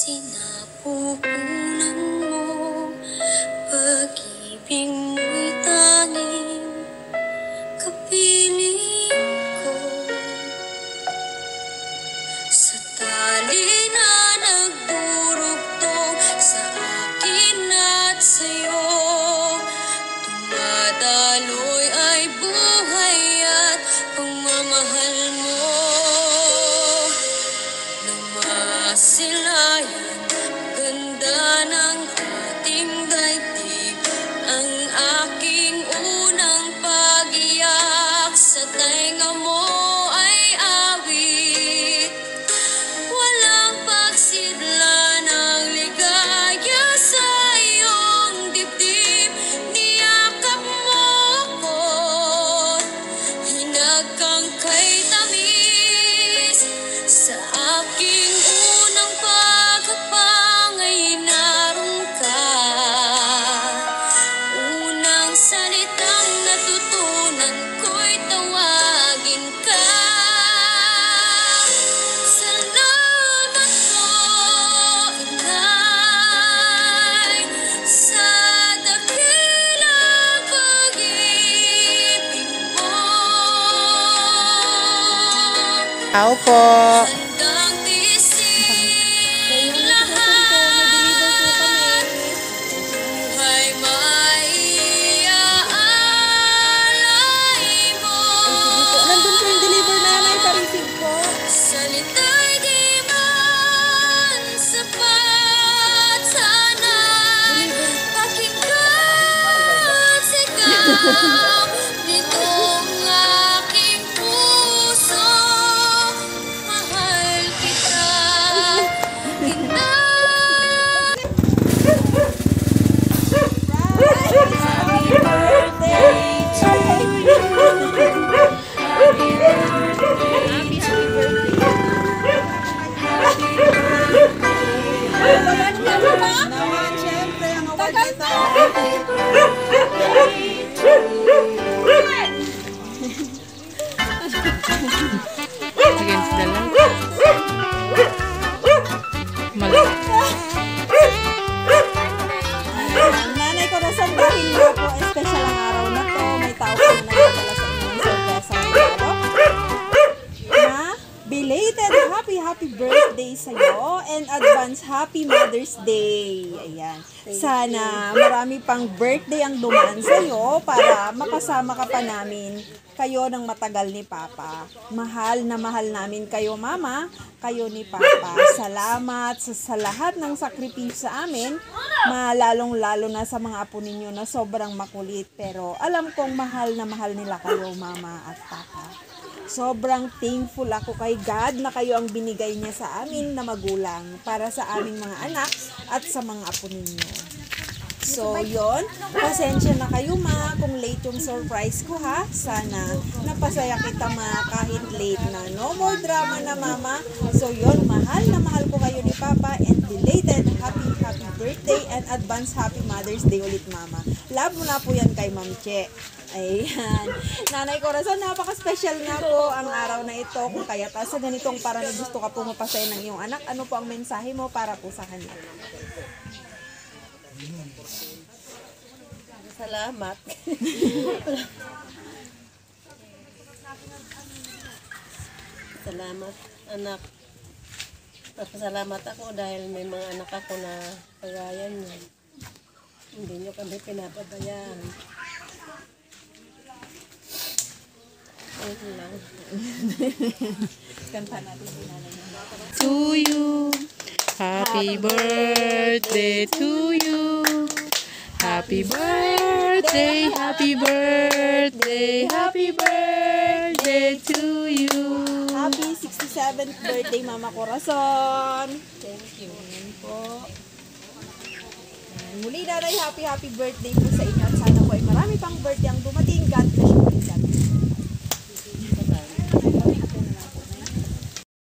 Sinapupunan mo, pag-ibig mo'y tanging kapiling ko. Sa tali na nagdurugtong sa akin at sa'yo, dumadaloy ay buhay at pagmamahal mo. Namasilayan, ganda ng ating daigdig, ang aking unang pag-iyak sa tainga mo ay awit. Walang pagsidla ng ligaya sa iyong dibdib, niyakap mo ako't hinagkang kay tamis. Sa aking unang paghapang ay naroon ka, unang salitang natutunan ko'y tawagin ka. Salamat po, inay, sa dakilang pag-ibig mo. Tao po. Handang tisig lahat, buhay maiaalay mo. Nandun po yung deliver nanay, pa-receive po. Salita'y di man sapat, sana'y pakinggan sigaw nitong aking puso. Mahal kita, Happy birthday to you. Happy Naman, syempre, ang award nito. Against the light. Nanay Corazon, dahil nga po special ang araw na to, may tao po na nagdala sa inyong sorpresa ng regalo. Na belated happy birthday sa'yo and advance happy Mother's Day. Ayan. Sana marami pang birthday ang dumaan sa'yo para makasama ka pa namin kayo ng matagal ni Papa. Mahal na mahal namin kayo, Mama, kayo ni Papa. Salamat sa lahat ng sakripisyo sa amin, lalong-lalo na sa mga apo ninyo na sobrang makulit. Pero alam kong mahal na mahal nila kayo, Mama at Papa. Sobrang thankful ako kay God na kayo ang binigay niya sa amin na magulang para sa aming mga anak at sa mga apo ninyo. So, yon, pasensya na kayo, Ma, kung late yung surprise ko, ha? Sana napasaya kita, Ma, kahit late na. No more drama na, Mama. So, yon, mahal na mahal ko kayo ni Papa and belated happy birthday and advance happy Mother's Day ulit, Mama. Love mo na po yan kay Ma'am Che. Ayan. Nanay Corazon, napaka-special nga po ang araw na ito. Kung kaya sa ganitong parang gusto ka po mapasaya ng iyong anak, ano po ang mensahe mo para po sa kanya? Salamat. Salamat, anak. Pasalamat ako dahil may mga anak ako na kagaya niyo. Hindi niyo kami pinapabayaan. Ayun lang. Kanta natin si nanay. To you. Happy birthday to you. Happy birthday, happy birthday, happy birthday to you. Happy 67th birthday, Mama Corazon. Thank you. Ayan po. Ayan. Muli, nanay, happy birthday po sa inyo. At sana po ay marami pang birthday ang dumating. God bless.